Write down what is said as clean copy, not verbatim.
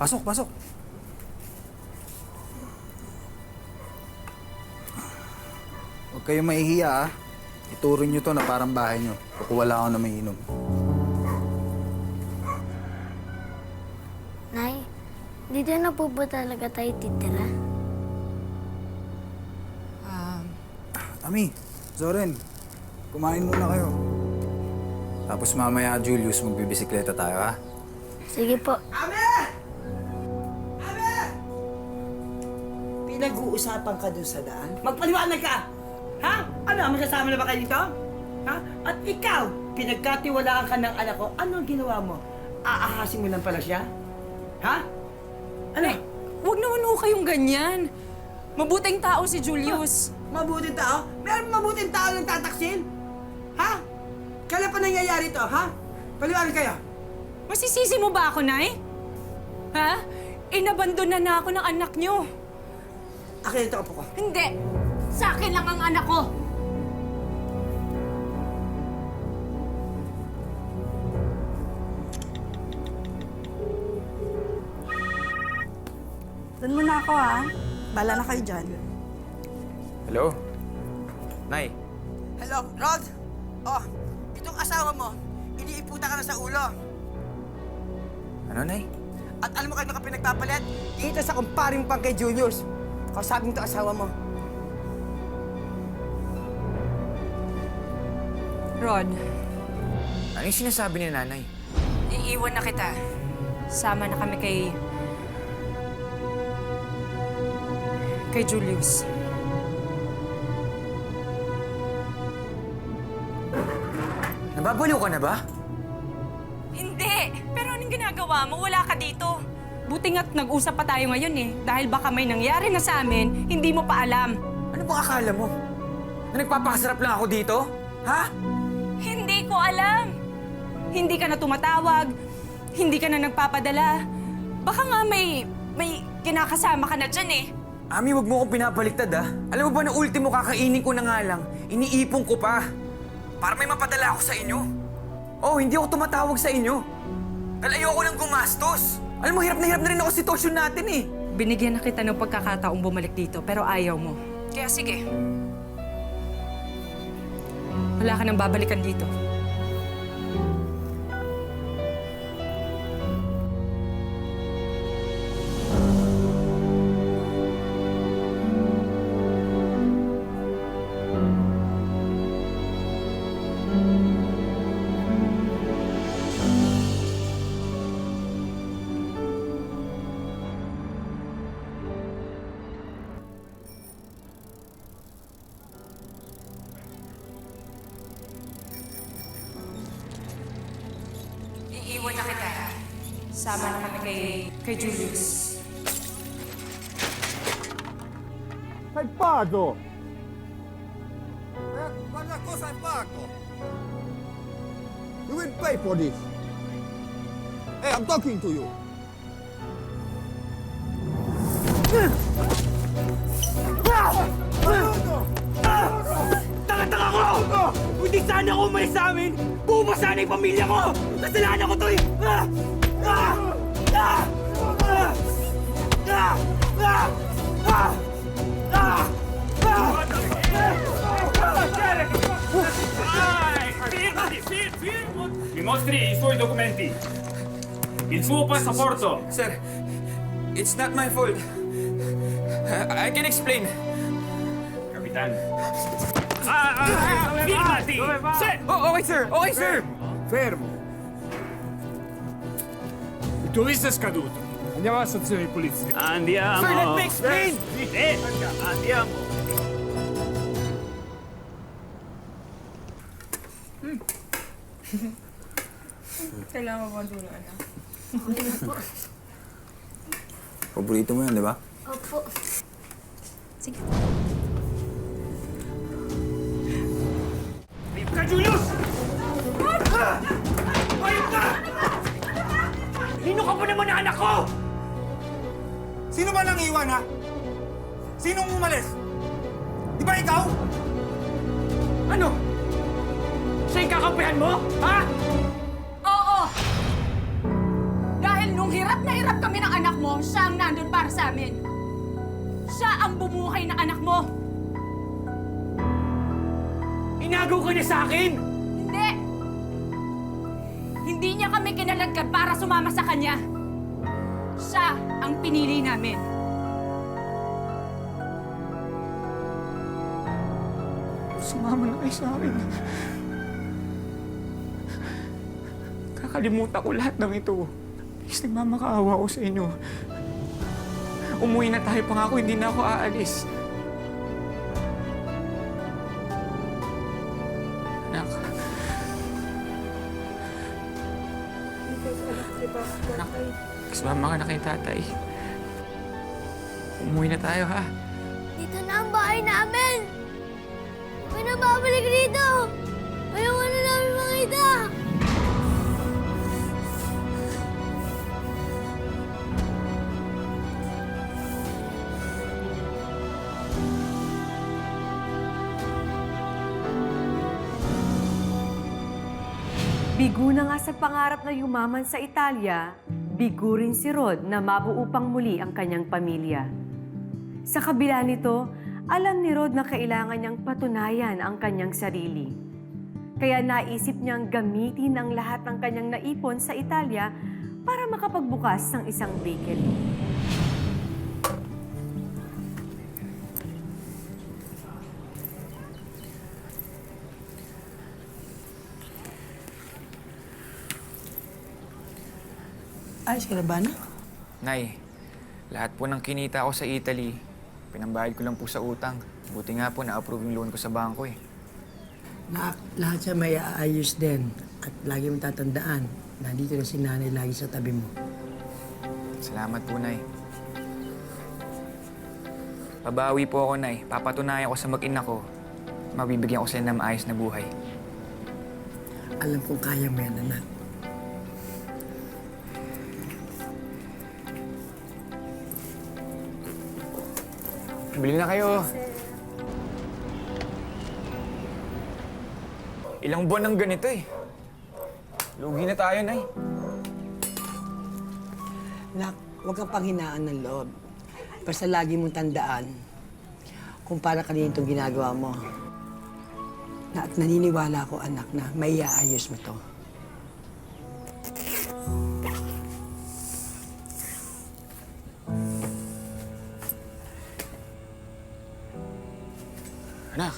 Pasok, pasok. Huwag kayong mahihiya, ah. Iturin nyo to na parang bahay nyo. Kukuha lang ako na may inom. Nay, dito na po ba talaga tayo titira? Ami, Zoren, kumain muna kayo. Tapos mamaya, Julius, magbibisikleta tayo, ha? Sige po. Pinag-uusapan ka dun sa daan? Magpaliwanag ka! Ha? Ano, magkasama na ba kayo dito? Ha? At ikaw, pinagkatiwalaan ka ng anak ko, ano ang ginawa mo? Aahasin mo lang pala siya? Ha? Ano? Ay, huwag naman ho kayong ganyan. Mabuting tao si Julius. Mabuting tao? Meron mabuting tao ng tataksil? Ha? Kailan pa nangyayari to, ha? Paliwanag kayo. Masisisi mo ba ako, Nay? Ha? Inabandona na ako ng anak niyo. Akin ito po ko. Hindi! Sa akin lang ang anak ko! Doon muna ako, ha? Bala na kayo dyan. Hello? Nay. Hello, Rod? Oh, itong asawa mo, iniiputa ka na sa ulo. Ano, Nay? At alam mo kayo ka pinagpapalit? Ito sa kumpare mo pang kay Julius. Kausapin mo ito asawa mo. Rod, Ano yung sinasabi ni nanay? iiwan na kita. Sama na kami kay Julius. Nababaliw ka na ba? Hindi! Pero anong ginagawa mo? Wala ka dito. Buti nga't nag-usap pa tayo ngayon eh. Dahil baka may nangyari na sa amin, hindi mo pa alam. Ano bang akala mo? Na nagpapakasarap lang ako dito? Ha? Hindi ko alam. Hindi ka na tumatawag. Hindi ka na nagpapadala. Baka nga may kinakasama ka na dyan eh. Ami, wag mo akong pinapaliktad, ah. Alam mo ba na ultimo kakainin ko na nga lang, iniipon ko pa. Para may mapadala ako sa inyo. Oh, hindi ako tumatawag sa inyo. Dahil ayoko lang gumastos. Alam mo, hirap na rin ako sa sitwasyon natin eh. Binigyan na kita ng pagkakataong bumalik dito, pero ayaw mo. Kaya sige. Wala ka nang babalikan dito. Iiwan na kita. Sama na kami kay Julius. Hai pago! Guarda cosa hai fatto! You will pay for this! Hey, I'm talking to you! Tanga-tanga ko! Hindi sana ako umalis sa amin! Buo pa sana yung pamilya ko! Kasalanan ko to eh! Mi mostri i suoi documenti. Il suo passaporto. Sir, it's not my fault. I can explain. Capitan. Firmati! Sì! Oh, okay, sir. Okay, sir. Fermo! Il tuo visto è scaduto. Andiamo alla stazione di polizia. Andiamo. Sir, let me explain. Andiamo. Kailangan mo dulo, anak. Paborito mo yan, di ba? Opo. Sige. Ayun ka, Julius! Ayun ka! Sino ka ba naman na anak ko? Sino ba nang iwan, ha? Sinong umalis? Di ba ikaw? Ano? Siya yung kakampihan mo? Ha? Oo! Dahil nung hirap na mahirap kami ng anak mo, siya ang nandun para sa amin. Siya ang bumuhay ng anak mo. Inagaw ka niya sa akin! Hindi! Hindi niya kami kinalagkan para sumama sa kanya. Siya ang pinili namin. Sumama na kayo sa akin. Kakalimutan ko lahat ng ito. Please, nagmamakaawa ko sa inyo. Umuwi na tayo, pangako, hindi na ako aalis. Anak. Anak, kasama ka na kay tatay. Umuwi na tayo, ha? Dito na ang bahay namin! Huwag na babalik dito! Ayaw na namin makita! Bigo na nga sa pangarap na yumaman sa Italia, bigo rin si Rod na mabuo pang muli ang kanyang pamilya. Sa kabila nito, alam ni Rod na kailangan niyang patunayan ang kanyang sarili. Kaya naisip niyang gamitin ang lahat ng kanyang naipon sa Italia para makapagbukas ng isang bakery. Ayos ka na ba, anak? Nay, lahat po ng kinita ko sa Italy, pinambayad ko lang po sa utang. Buti nga po na-approve yung loan ko sa bangko eh. Lahat siya may aayos din. At lagi mong tatandaan, nandito na si nanay lagi sa tabi mo. Salamat po, Nay. Babawi po ako, Nay. Papatunayan ko sa mag-ina ko. Mabibigyan ko sila ng maayos na buhay. Alam kong kaya mo yan, anak. Bili na kayo. Ilang buwan ng ganito eh. Lugi na tayo, Nay. Nak, huwag kang panghinaan ng loob. Basta lagi mong tandaan kung para kanina itong ginagawa mo. At naniniwala ko, anak, na may iaayos mo to. Anak,